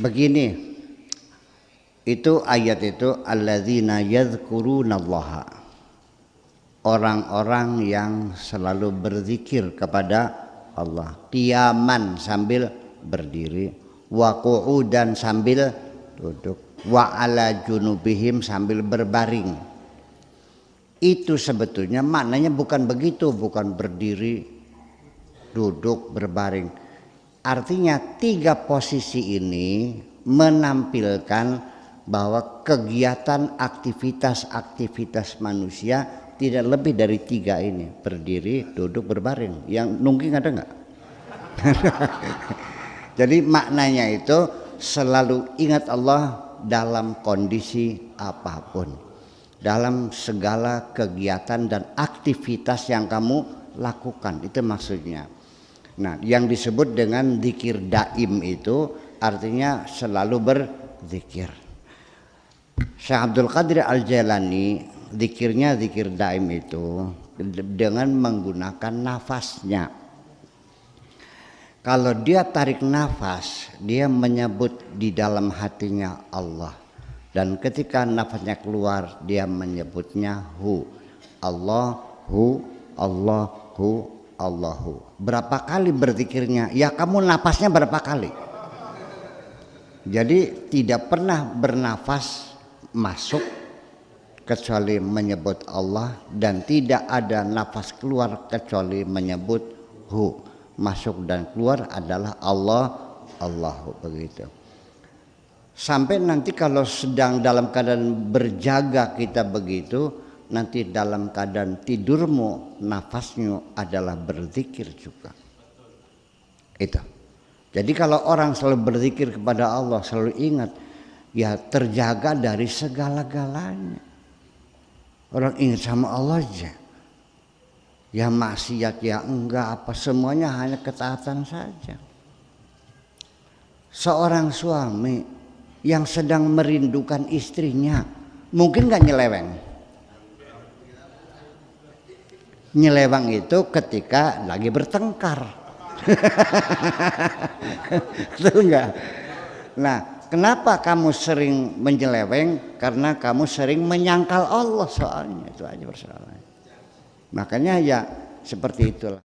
begini, itu ayat itu alladzina yadhkurunallaha, orang-orang yang selalu berzikir kepada Allah, qiyaman sambil berdiri, wa qu'udan sambil duduk, wa ala junubihim sambil berbaring. Itu sebetulnya maknanya bukan begitu, bukan berdiri, duduk, berbaring. Artinya 3 posisi ini menampilkan bahwa kegiatan aktivitas manusia tidak lebih dari 3 ini, berdiri, duduk, berbaring. Yang nungging ada nggak? Jadi maknanya itu selalu ingat Allah dalam kondisi apapun, dalam segala kegiatan dan aktivitas yang kamu lakukan, itu maksudnya. Nah, yang disebut dengan zikir daim itu artinya selalu berzikir. Syekh Abdul Qadir Al-Jailani zikirnya zikir daim itu dengan menggunakan nafasnya. Kalau dia tarik nafas, dia menyebut di dalam hatinya Allah, dan ketika nafasnya keluar dia menyebutnya hu, Allahu, Allahu, Allahu. Berapa kali berzikirnya? Ya kamu nafasnya berapa kali? Jadi tidak pernah bernafas masuk kecuali menyebut Allah, dan tidak ada nafas keluar kecuali menyebut hu. Masuk dan keluar adalah Allah, Allahu, begitu. Sampai nanti kalau sedang dalam keadaan berjaga kita begitu, nanti dalam keadaan tidurmu nafasnya adalah berzikir juga. Itu. Jadi kalau orang selalu berzikir kepada Allah, selalu ingat, ya terjaga dari segala-galanya. Orang ingat sama Allah aja, ya maksiat ya enggak, apa semuanya hanya ketaatan saja. Seorang suami yang sedang merindukan istrinya mungkin nggak nyeleweng. Nyeleweng itu ketika lagi bertengkar. Betul enggak? Nah, kenapa kamu sering menyeleweng? Karena kamu sering menyangkal Allah, soalnya itu aja persoalannya. Makanya ya seperti itulah.